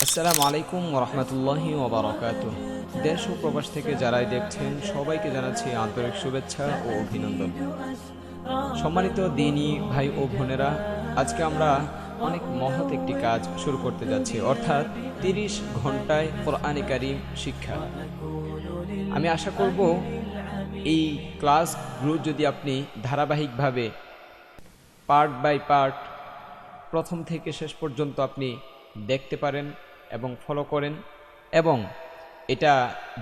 আসসালামু আলাইকুম ওরহমতুল্লাহি ওবরাকাতুহ। দেশ ও প্রবাস থেকে যারাই দেখছেন সবাইকে জানাচ্ছি আন্তরিক শুভেচ্ছা ও অভিনন্দন। সম্মানিত দিনী ভাই ও বোনেরা, আজকে আমরা অনেক মহৎ একটি কাজ শুরু করতে যাচ্ছি, অর্থাৎ ৩০ ঘন্টায় কোরআনে কারীম শিক্ষা। আমি আশা করব এই ক্লাসগুলো যদি আপনি ধারাবাহিকভাবে পার্ট বাই পার্ট প্রথম থেকে শেষ পর্যন্ত আপনি দেখতে পারেন এবং ফলো করেন, এবং এটা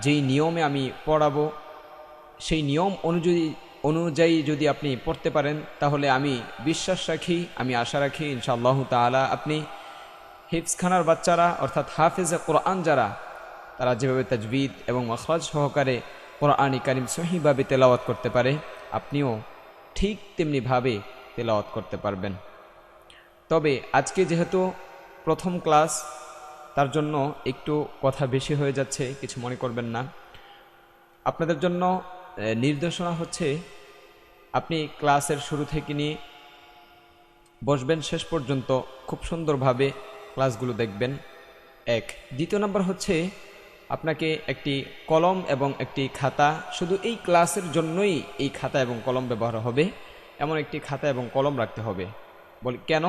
যেই নিয়মে আমি পড়াবো সেই নিয়ম অনুযায়ী যদি আপনি পড়তে পারেন, তাহলে আমি বিশ্বাস রাখি, আমি আশা রাখি ইনশাআল্লাহ তাআলা আপনি হিফজখানার বাচ্চারা অর্থাৎ হাফেজে কোরআন যারা, তারা যেভাবে তাজবিদ এবং মাখরাজ সহকারে কোরআনে কারীম সহিভাবে তেলাওয়াত করতে পারে, আপনিও ঠিক তেমনিভাবে তেলাওয়াত করতে পারবেন। তবে আজকে যেহেতু প্রথম ক্লাস, তার জন্য একটু কথা বেশি হয়ে যাচ্ছে, কিছু মনে করবেন না। আপনাদের জন্য নির্দেশনা হচ্ছে, আপনি ক্লাসের শুরু থেকে নিয়ে বসবেন শেষ পর্যন্ত, খুব সুন্দরভাবে ক্লাসগুলো দেখবেন। এক। দ্বিতীয় নম্বর হচ্ছে, আপনাকে একটি কলম এবং একটি খাতা, শুধু এই ক্লাসের জন্যই এই খাতা এবং কলম ব্যবহার হবে, এমন একটি খাতা এবং কলম রাখতে হবে। বলি কেন?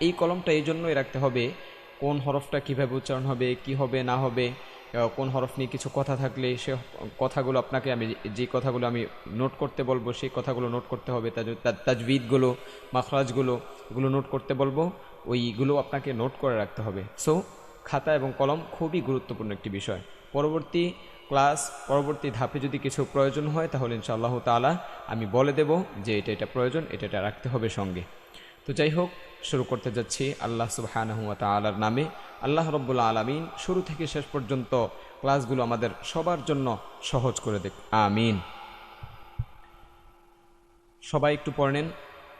এই কলমটা এই জন্যই রাখতে হবে, কোন হরফটা কিভাবে উচ্চারণ হবে, কি হবে না হবে, কোন হরফ নিয়ে কিছু কথা থাকলে সে কথাগুলো আপনাকে, আমি যে কথাগুলো আমি নোট করতে বলবো সেই কথাগুলো নোট করতে হবে, তাজবিদগুলো, মাখরাজগুলো, এগুলো নোট করতে বলবো, ওইগুলো আপনাকে নোট করে রাখতে হবে। সো খাতা এবং কলম খুবই গুরুত্বপূর্ণ একটি বিষয়। পরবর্তী ক্লাস, পরবর্তী ধাপে যদি কিছু প্রয়োজন হয়, তাহলে ইনশাআল্লাহ তাআলা আমি বলে দেব যে এটা প্রয়োজন, এটা রাখতে হবে সঙ্গে। তো যাই হোক, শুরু করতে যাচ্ছি আল্লাহ সুবহানাহু ওয়া তাআলার নামে। আল্লাহ রব্বুল আলামিন শুরু থেকে শেষ পর্যন্ত ক্লাসগুলো আমাদের সবার জন্য সহজ করে দেখ, আমিন। সবাই একটু পড়েন,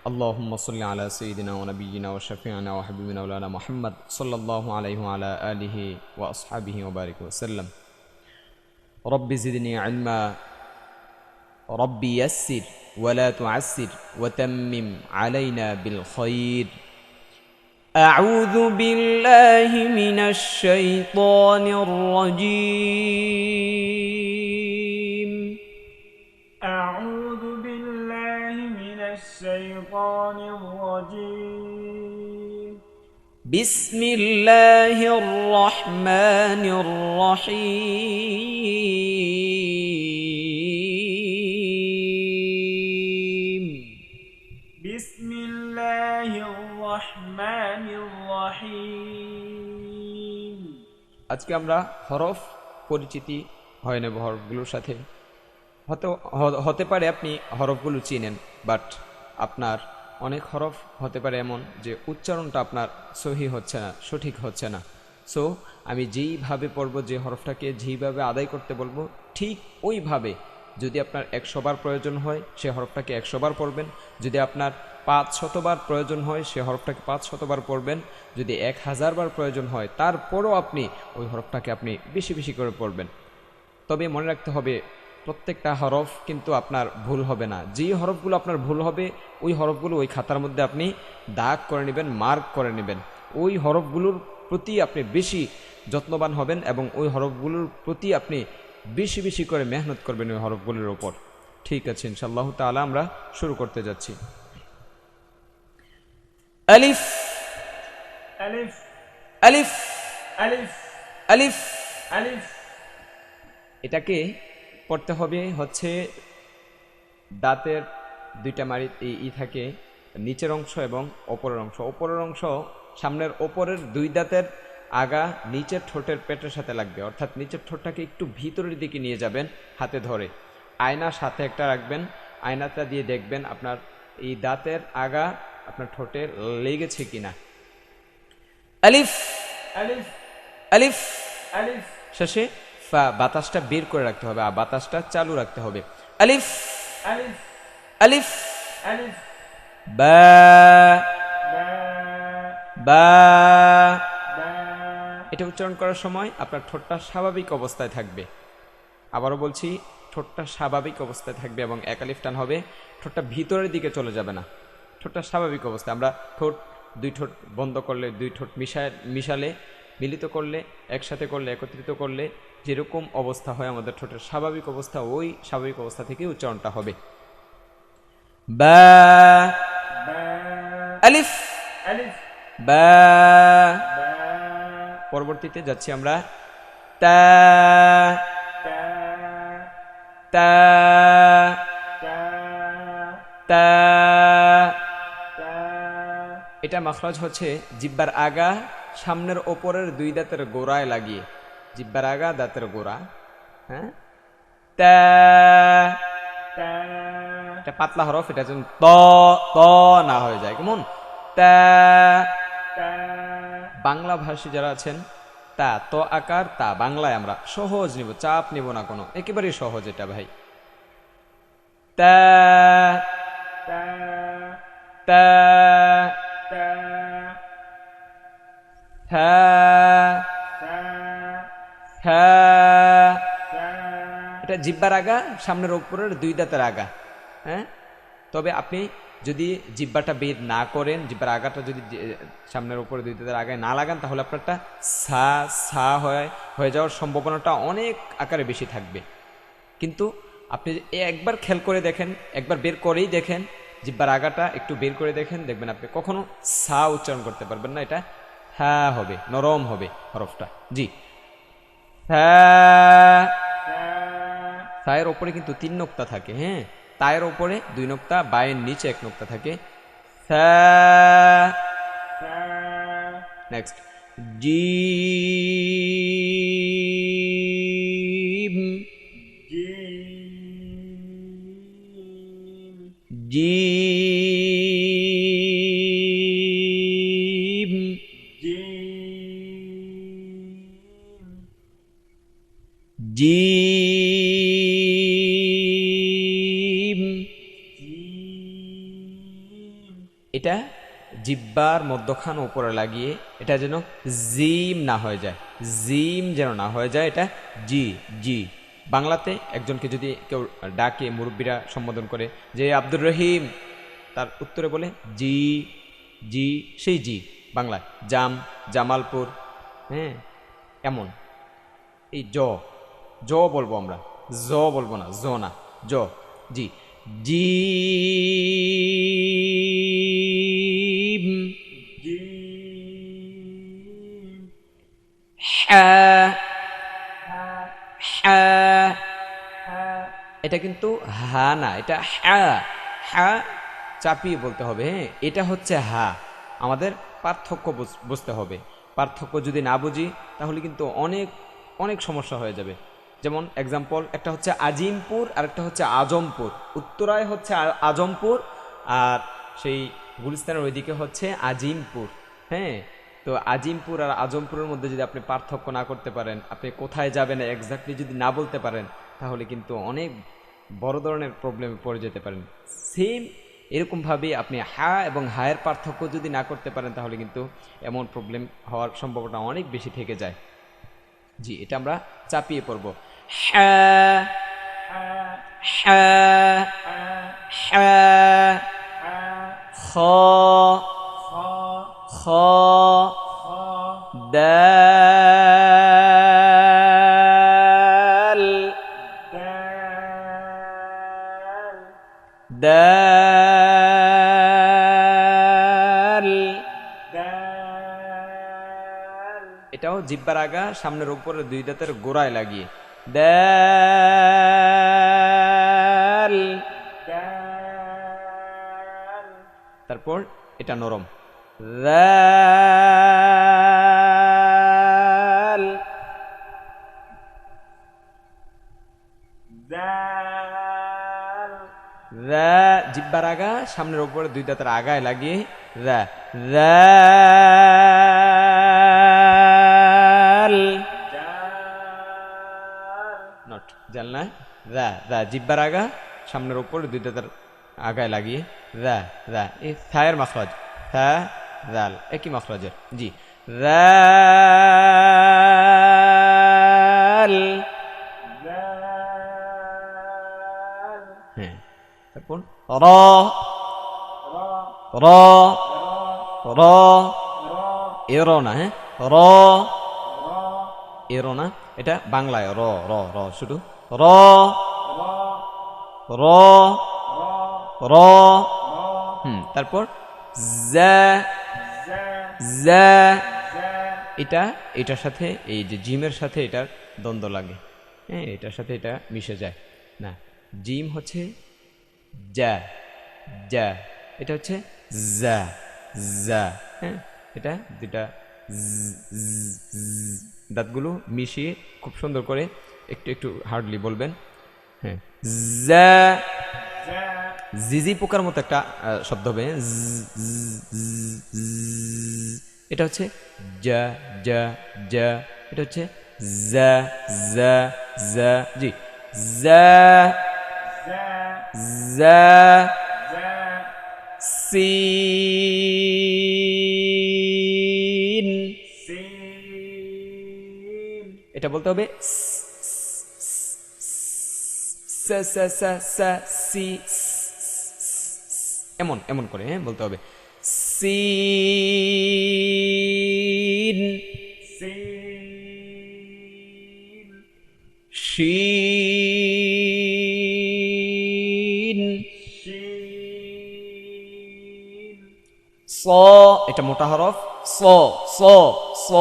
আল্লাহুম্মা সাল্লি আলা সাইয়্যিদিনা ওয়া নাবিয়্যিনা ওয়া শাফিঈনা ওয়া হাবিবিনা মাওলানা মুহাম্মদ সাল্লাল্লাহু আলাইহি ওয়া আলা আলিহি ওয়া আসহাবিহি ওয়া বারিক ওয়া সাল্লাম। রব্বি জিদনি ইলমা, রব্বি ইয়াসসির ওয়া লা তুআসসির ওয়া তাম্মিম আলাইনা বিল খায়র। أعوذ بالله من الشيطان الرجيم. أعوذ بالله من الشيطان الرجيم. بسم الله الرحمن الرحيم. بسم الله الرحمن الرحيم. আজকে আমরা হরফ পরিচিতি হয় না হরফগুলোর সাথে। হতে পারে আপনি হরফগুলো চিনেন, বাট আপনার অনেক হরফ হতে পারে এমন যে উচ্চারণটা আপনার সহি হচ্ছে না, সঠিক হচ্ছে না। সো আমি যেইভাবে পড়বো, যে হরফটাকে যেইভাবে আদায় করতে বলবো, ঠিক ওইভাবে যদি আপনার 100 বার প্রয়োজন হয় সে হরফটাকে 100 বার পড়বেন, যদি আপনার 500 বার প্রয়োজন হয় সে হরফটাকে 500 বার পড়বেন, যদি 1000 বার প্রয়োজন হয় তারপরও আপনি ওই হরফটাকে আপনি বেশি বেশি করে পড়বেন। তবে মনে রাখতে হবে, প্রত্যেকটা হরফ কিন্তু আপনার ভুল হবে না। যেই হরফগুলো আপনার ভুল হবে, ওই হরফগুলো ওই খাতার মধ্যে আপনি দাগ করে নেবেন, মার্ক করে নেবেন। ওই হরফগুলোর প্রতি আপনি বেশি যত্নবান হবেন এবং ওই হরফগুলোর প্রতি আপনি বেশি বেশি করে মেহনত করবেন ওই হরফগুলোর ওপর। ঠিক আছে, ইনশাআল্লাহ তাআলা আমরা শুরু করতে যাচ্ছি। আলিফ, ألف আলিফ, ألف আলিফ। ألف. এটাকে পড়তে হবে হচ্ছে, দাঁতের দুইটা মাড়ি থাকে, নিচের অংশ এবং ওপরের অংশ। ওপরের অংশ, সামনের ওপরের দুই দাঁতের আগা নিচের ঠোঁটের পেটের সাথে লাগবে, অর্থাৎ নিচের ঠোঁটটাকে একটু ভিতরের দিকে নিয়ে যাবেন হাতে ধরে। আয়না সাথে একটা রাখবেন, আয়নাটা দিয়ে দেখবেন আপনার এই দাঁতের আগা আপনার ঠোঁটে লেগেছে কিনা। আলিফ, ألف আলিফ। ألف শেষে ফা, বাতাসটা বের করে রাখতে হবে আর বাতাসটা চালু রাখতে হবে। আলিফ, ألف আলিফ। ألف. বা, با বা। با. এটা উচ্চারণ করার সময় আপনার ঠোঁটটা স্বাভাবিক অবস্থায় থাকবে। আবারও বলছি, ঠোঁটটা স্বাভাবিক অবস্থায় থাকবে এবং একালিফ টান হবে, ঠোঁটটা ভিতরের দিকে চলে যাবে না। ঠোঁটটা স্বাভাবিক অবস্থায়, আমরা দুই ঠোঁট বন্ধ করলে, দুই ঠোঁট মিশালে মিলিত করলে, একসাথে করলে, একত্রিত করলে যেরকম অবস্থা হয় আমাদের ঠোঁটের স্বাভাবিক অবস্থা, ওই স্বাভাবিক অবস্থা থেকে উচ্চারণটা হবে। বা, ba, আলিফ, alif, বা। ba, পরবর্তীতে যাচ্ছি আমরা তা, ta, তা, ta, তা। ta, এটা মাখরাজ হচ্ছে জিব্বার আগা সামনের ওপরের দুই দাঁতের গোড়ায় লাগিয়ে, জিব্বার আগা দাঁতের গোড়া, হ্যাঁ, তা। ta, এটা পাতলা হরফ, এটা যেন ত, ত না হয়ে যায়, কেমন তা। ta, বাংলা ভাষী যারা আছেন, তা ত আকার তা বাংলায় আমরা সহজ নিব, চাপ নিব না কোনো, একেবারেই সহজ এটা ভাই। তা, ta, তা, ta, থা, ta, থা। ta, এটা জিব্বার আগা সামনের ওপরের দুই দাঁতের আগা, হ্যাঁ। তবে আপনি যদি জিব্বাটা বেদ না করেন, জিব্বার আগাটা যদি সামনের উপরে দুই দাঁতের আগায় না লাগান, তাহলে আপনারটা সা সা হয়ে যাওয়ার সম্ভাবনাটা অনেক আকারে বেশি থাকবে। কিন্তু আপনি একবার খেয়াল করে দেখেন, একবার বের করেই দেখেন, জিব্বার আগাটা একটু বের করে দেখেন, দেখবেন আপনি কখনো সা উচ্চারণ করতে পারবেন না, এটা হ্যাঁ হবে, নরম হবে হরফটা। জি, হ্যাঁ। ta, সায়ের ওপরে কিন্তু 3 নোক্তা থাকে, হ্যাঁ, তায়ের ওপরে 2 নোক্তা, বায়ের নিচে 1 নোক্তা থাকে। সা, ta, next gym, jim, gym, jim, gym. jim, এটা জিব্বার মধ্যখান উপরে লাগিয়ে এটা যেন জিম না হয়ে যায়, জিম যেন না হয়ে যায়, এটা জি, জি। বাংলাতে একজনকে যদি কেউ ডাকে, মুরব্বীরা সম্বোধন করে যে আব্দুর রহিম, তার উত্তরে বলে জি, জি, সেই জি। বাংলায় জাম, জামালপুর, হ্যাঁ, এমন। এই জ, জ বলবো আমরা, জ বলবো না, জ না, জ, জি, জি। jim, হ্যাঁ, ha, হ্যাঁ। ha, এটা কিন্তু হা না, এটা হ্যাঁ, হ্যাঁ চাপিয়ে বলতে হবে, হ্যাঁ, এটা হচ্ছে হা। আমাদের পার্থক্য বুঝতে হবে। পার্থক্য যদি না বুঝি তাহলে কিন্তু অনেক অনেক সমস্যা হয়ে যাবে। যেমন এক্সাম্পল, একটা হচ্ছে আজিমপুর আর একটা হচ্ছে আজমপুর। উত্তরায় হচ্ছে আজমপুর, আর সেই গুলিস্তানের ওইদিকে হচ্ছে আজিমপুর, হ্যাঁ। তো আজিমপুর আর আজমপুরের মধ্যে যদি আপনি পার্থক্য না করতে পারেন, আপনি কোথায় যাবেন এক্স্যাক্টলি যদি না বলতে পারেন, তাহলে কিন্তু অনেক বড় ধরনের প্রবলেমে পড়ে যেতে পারেন। সেম এরকমভাবে আপনি হা এবং হায়ের পার্থক্য যদি না করতে পারেন, তাহলে কিন্তু এমন প্রবলেম হওয়ার সম্ভাবনা অনেক বেশি থেকে যায়। জি, এটা আমরা চাপিয়ে পড়ব। হ্যাঁ, ha, হ্যাঁ, ha, হ্যাঁ। ha, খ, kha, খ, kha, দাল, dal, দাল। dal, এটাও জিব্বার আগা সামনের উপরে দুই দাঁতের গোড়ায় লাগিয়ে, দাল। dal, তারপর এটা নরম, দাল। dal, দা, জিব্বার আগা সামনের উপরে দুই দাঁতের আগায় লাগিয়ে দা, দাল। dal, নট জাল না, দা, দা, জিব্বার আগা সামনের উপরে দুই দাঁতের আগায় লাগিয়ে দা, দা। এই থায়ের মাখরাজ, থা, দাল, একই মাখরাজের। জি, দাল। dal, হ্যাঁ, তারপর র, ra, র, ra, র, ra, এ র না, হ্যাঁ, র, এরো না, এটা বাংলায় র র র শুধু র را র را র را তারপর জা زا জা زا এটা এটার সাথে এই যে জিমের সাথে এটার দ্বন্দ্ব লাগে, হ্যাঁ এটার সাথে এটা মিশে যায় না। জিম হচ্ছে যা যা, এটা হচ্ছে যা যা, হ্যাঁ এটা দুটা দাঁতগুলো মিশিয়ে খুব সুন্দর করে একটু একটু হার্ডলি বলবেন, হ্যাঁ যা। زا জিজি পোকার মতো একটা শব্দ হবে, এটা হচ্ছে যা যা যা, এটা হচ্ছে যা যা যা, জি যা زا যা زا সিন, سين এটা বলতে হবে সা সা সা সা সি, এমন এমন করে হ্যাঁ বলতে হবে সিন سين শিন شين স, এটা মোটা হরফ স স صاد,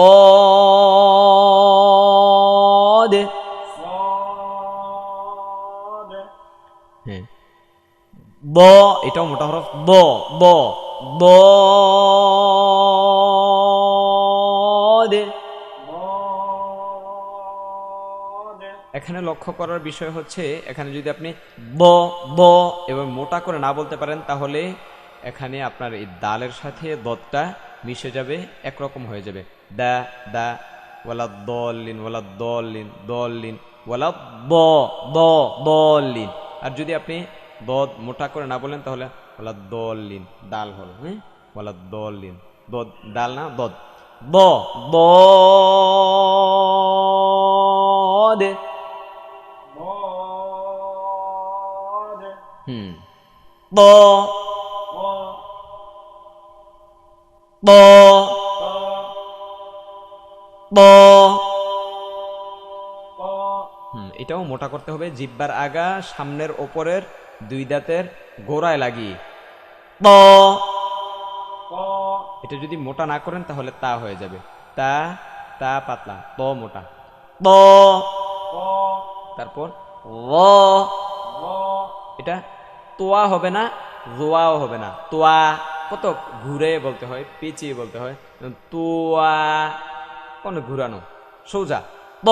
صاد হ্যাঁ দ, এটাও মোটা হরফ দ দ ضاد। ضاد এখানে লক্ষ্য করার বিষয় হচ্ছে এখানে যদি আপনি ব ব এবং মোটা করে না বলতে পারেন তাহলে এখানে আপনার এই দালের সাথে দতটা মিশে যাবে, একরকম হয়ে যাবে দা দা ওয়ালা দলিন ওয়ালা দলিন দলিন ওয়ালা দ দ দলিন। আর যদি আপনি দদ মোটা করে না বলেন তাহলে ওয়ালা দলিন দাল হল, হ্যাঁ ওয়ালা দলিন দদ দাল না দদ দ দদ ضاد দ দ দ, এটাও মোটা করতে হবে জিহ্বার আগা সামনের ওপরের দুই দাঁতের গোড়ায় লাগিয়ে ত। এটা যদি মোটা না করেন তাহলে তা হয়ে যাবে তা, তা পাতলা ত মোটা ত। তারপর র, এটা তোয়া হবে না রোয়াও হবে না, তোয়া কত ঘুরে বলতে হয় পেঁচিয়ে বলতে হয়, তোয়া কোন ঘুরানো সোজা ত,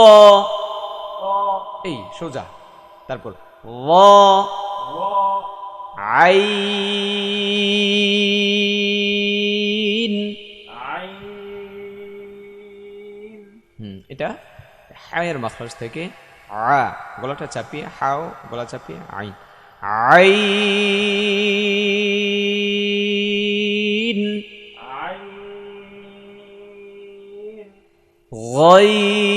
এই সোজা। তারপর র আইন, এটা হায়ের মাখরাজ থেকে আ গলাটা চাপিয়ে হাও গলা চাপিয়ে আইন আইন গইন,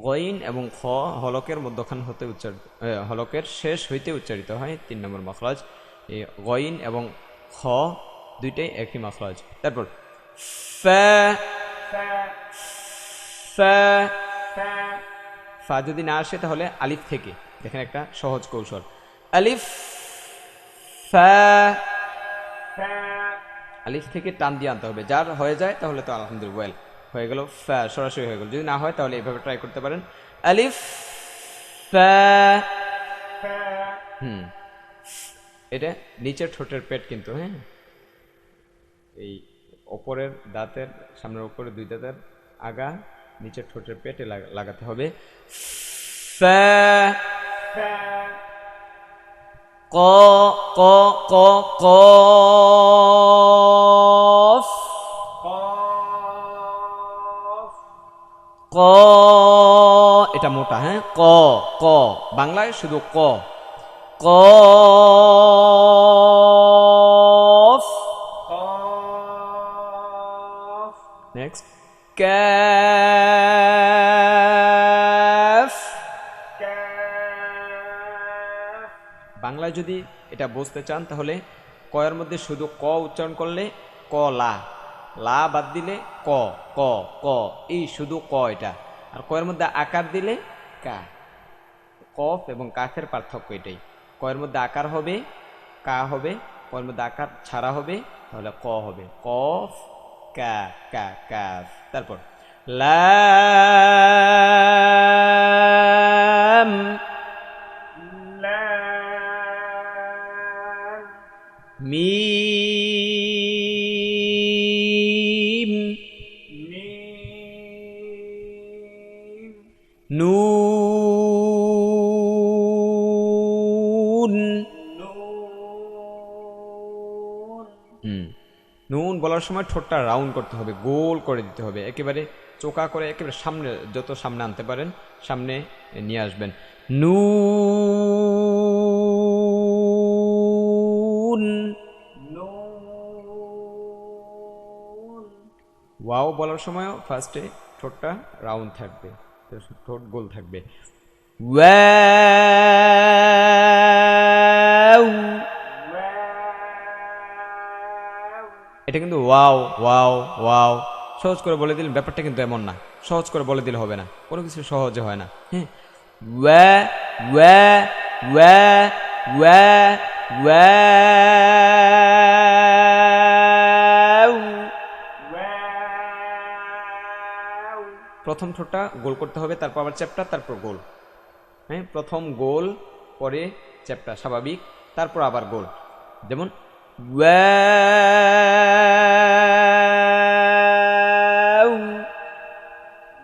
গইন এবং খ হলকের মধ্যখান হতে উচ্চারিত, হলকের শেষ হইতে উচ্চারিত হয় ৩ নম্বর মাখরাজ। এই গইন এবং খ দুইটাই একই মাখরাজ। তারপর ফা, ফা ফা যদি না আসে তাহলে আলিফ থেকে, দেখেন একটা সহজ কৌশল, আলিফ ফা, আলিফ থেকে টান দিয়ে আনতে হবে, যার হয়ে যায় তাহলে তো আলহামদুলিল্লাহ ওয়েল হয়ে গেল, ফা সরাসরি হয়ে গেল। যদি না হয় তাহলে এইভাবে ট্রাই করতে পারেন, আলিফ ফা। এটা নিচের ঠোঁটের পেট কিন্তু, হ্যাঁ এই ওপরের দাঁতের সামনের ওপরের দুই দাঁতের আগা নিচের ঠোঁটের পেটে লাগাতে হবে। ফা ক ক ক কফ, ক এটা মোটা, হ্যাঁ ক ক বাংলায় শুধু ক কফ। নেক্সট কাফ, বাংলায় যদি এটা বুঝতে চান তাহলে কয়ের মধ্যে শুধু ক উচ্চারণ করলে ক লা, লা বাদ দিলে ক, ক, ক, এই শুধু ক এটা। আর কয়ের মধ্যে আকার দিলে কা। কফ এবং কাফের পার্থক্য এটাই। কয়ের মধ্যে আকার হবে কা হবে, কয়ের মধ্যে আকার ছাড়া হবে তাহলে ক হবে। কফ কা, কা, কাফ। তারপর লাম لام মিম ميم নুন। نون নুন বলার সময় ঠোঁটটা রাউন্ড করতে হবে, গোল করে দিতে হবে, একেবারে চোকা করে একেবারে সামনে, যত সামনে আনতে পারেন সামনে নিয়ে আসবেন। নুন। نون ওয়াও বলার সময়ও ফার্স্টে ঠোঁটটা রাউন্ড থাকবে, ঠোঁট গোল থাকবে। ওয়াও, واو এটা কিন্তু ওয়াও ওয়াও ওয়াও সহজ করে বলে দিলে ব্যাপারটা কিন্তু এমন না, সহজ করে বলে দিলে হবে না, কোনো কিছু সহজে হয় না। হ্যাঁ, ওয়া ওয়া ওয়া ওয়া ওয়াও। واو প্রথম ঠোঁটটা গোল করতে হবে, তারপর আবার চ্যাপ্টা, তারপর গোল। হ্যাঁ, প্রথম গোল, পরে চ্যাপ্টা স্বাভাবিক, তারপর আবার গোল। যেমন ওয়াও,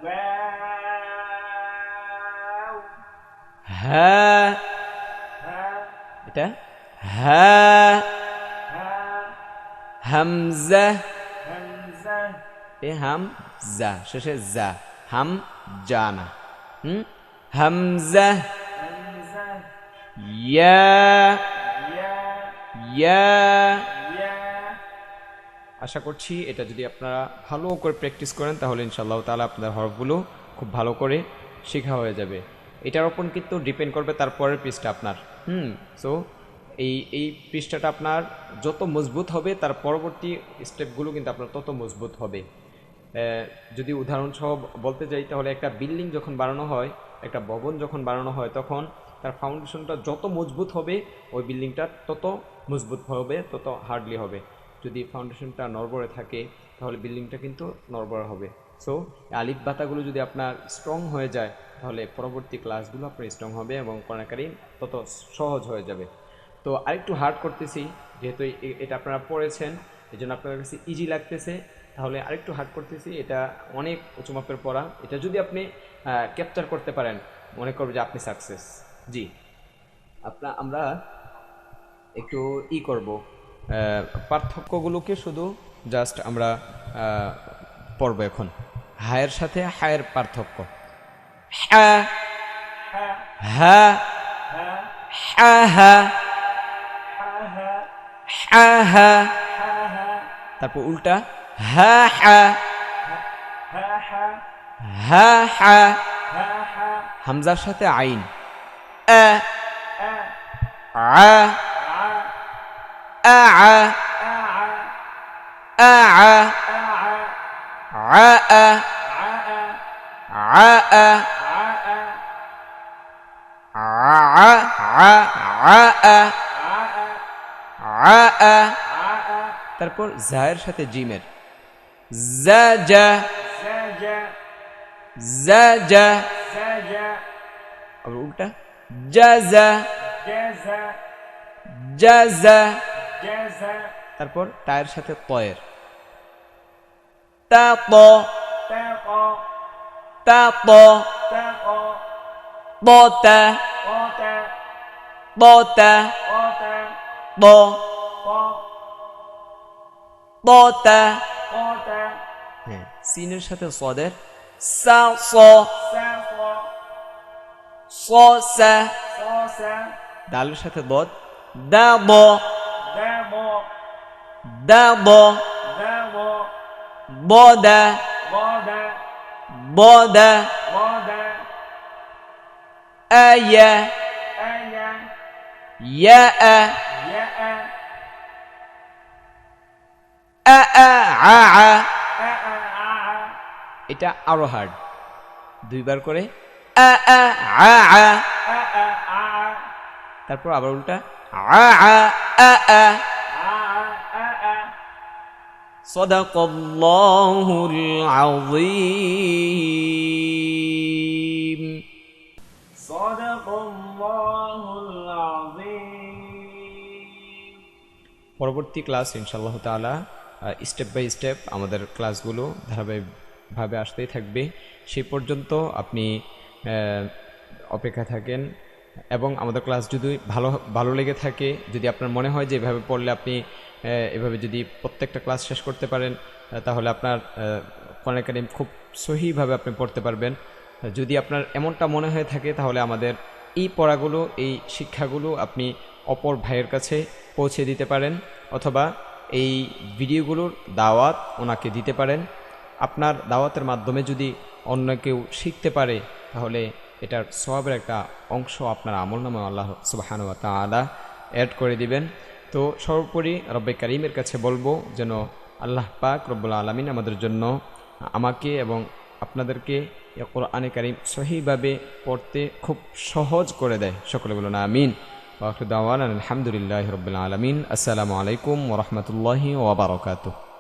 واو হ্যাঁ, ها এটা হ্যাঁ, ها হামজা, همزة এ হামজা শেষে যা, হাম জানা। হামজা, همزة ইয়া يا ইয়া। يا আশা করছি এটা যদি আপনারা ভালো করে প্র্যাকটিস করেন তাহলে ইনশাআল্লাহ তাআলা আপনার হরফগুলো খুব ভালো করে শেখা হয়ে যাবে। এটার ওপর কিন্তু ডিপেন্ড করবে তারপরের পৃষ্ঠা আপনার। সো এই পৃষ্ঠাটা আপনার যত মজবুত হবে তার পরবর্তী স্টেপগুলো কিন্তু আপনার তত মজবুত হবে। যদি উদাহরণসহ বলতে যাই তাহলে একটা বিল্ডিং যখন বানানো হয়, একটা ভবন যখন বানানো হয়, তখন তার ফাউন্ডেশনটা যত মজবুত হবে ওই বিল্ডিংটা তত মজবুত হবে, তত হার্ডলি হবে। যদি ফাউন্ডেশনটা নড়বড়ে থাকে তাহলে বিল্ডিংটা কিন্তু নড়বড়ে হবে। সো আলিফ বাতাগুলো যদি আপনার স্ট্রং হয়ে যায় তাহলে পরবর্তী ক্লাসগুলো আপনার স্ট্রং হবে এবং কোরআন কারীম তত সহজ হয়ে যাবে। তো আরেকটু হার্ড করতেছি, যেহেতু এটা আপনারা পড়েছেন এই জন্য আপনাদের কাছে ইজি লাগতেছে, তাহলে আরেকটু হার্ড করতেছি। এটা অনেক উঁচু মাপের পড়া, এটা যদি আপনি ক্যাপচার করতে পারেন মনে করবে যে আপনি সাকসেস। জি, আমরা একটু করব, পার্থক্যগুলোকে শুধু জাস্ট আমরা পড়ব এখন। হায়ের সাথে হায়ের পার্থক্য। হ্যাঁ, ها হ্যাঁ, ها হ্যাঁ, হ্যাঁ, ها ها হ্যাঁ, হ্যাঁ। ها ها তারপর উল্টা হ্যাঁ, হ্যাঁ, ها ها হ্যাঁ, হ্যাঁ। ها ها হামজার সাথে আইন। আ, آ আ, ع আ, আ, آ আ, আ, آ আ, আ, ع আ, আ, ع আ, আ, আ, ع আ, আ। ع তারপর জায়ের সাথে জিমের। জা, জা, زج জা, জা। زج আবার উল্টা জা, জা, جز জা, জা। جز তারপর তায়ের সাথে তয়ের। তা, ত, تق তা, ত, تق ত, তা, قط ত, তা, قط ত, ق ত, তা। قط হ্যাঁ, সিনের সাথে সদের। সা, স, سق স, সা। صاص দালের সাথে দদ। দা, দ, دم দা, দ, دم ব, দা, ضاد ব, দা। ضاد আয়া, آية ইয়া, আ, ياء আ আ। a a এটা আরো হার্ড, দুইবার করে আ আ আ আ। a তারপর আবার উল্টা আ আ আ আ। a সাদাকাল্লাহুল আযীম। صدق الله العظيم. পরবর্তী ক্লাস ইনশাআল্লাহ তাআলা স্টেপ বাই স্টেপ আমাদের ক্লাসগুলো ধারাবাহিকভাবে আসতেই থাকবে। সেই পর্যন্ত আপনি অপেক্ষা থাকেন, এবং আমাদের ক্লাস যদি ভালো ভালো লেগে থাকে, যদি আপনার মনে হয় যে এভাবে পড়লে আপনি এভাবে যদি প্রত্যেকটা ক্লাস শেষ করতে পারেন, তাহলে আপনার কোরআন কারীম খুব সহিভাবে আপনি পড়তে পারবেন। যদি আপনার এমনটা মনে হয়ে থাকে, তাহলে আমাদের এই পড়াগুলো, এই শিক্ষাগুলো আপনি অপর ভাইয়ের কাছে পৌঁছে দিতে পারেন, অথবা এই ভিডিওগুলোর দাওয়াত ওনাকে দিতে পারেন। আপনার দাওয়াতের মাধ্যমে যদি অন্য কেউ শিখতে পারে, তাহলে এটার সওয়াবের একটা অংশ আপনার আমলনামায় আল্লাহ সুবহানাহু ওয়া তাআলা অ্যাড করে দিবেন। তো সর্বোপরি রব্বে কারীমের কাছে বলবো যেন আল্লাহ পাক রব্বুল আলামিন আমাদের জন্য, আমাকে এবং আপনাদেরকে এই কোরআনে কারীম সহিভাবে পড়তে খুব সহজ করে দেয়। সকলে বলুন আমিন। ওয়া আখিরু দাওয়ানা আলহামদুলিল্লাহি রাব্বিল আলামিন। আসসালামু আলাইকুম ওয়া রাহমাতুল্লাহি ওয়া বারাকাতুহু।